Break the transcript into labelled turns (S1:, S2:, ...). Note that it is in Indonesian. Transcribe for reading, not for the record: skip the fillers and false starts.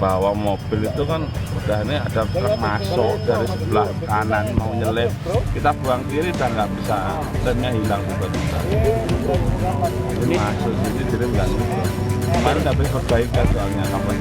S1: bawa mobil itu kan udah ini ada truk masuk dari sebelah kanan mau nyelip, kita buang kiri udah nggak bisa, remnya hilang tiba-tiba. Ini masuk sini jadi nggak ngerti. Kemarin habis perbaikan soalnya kapan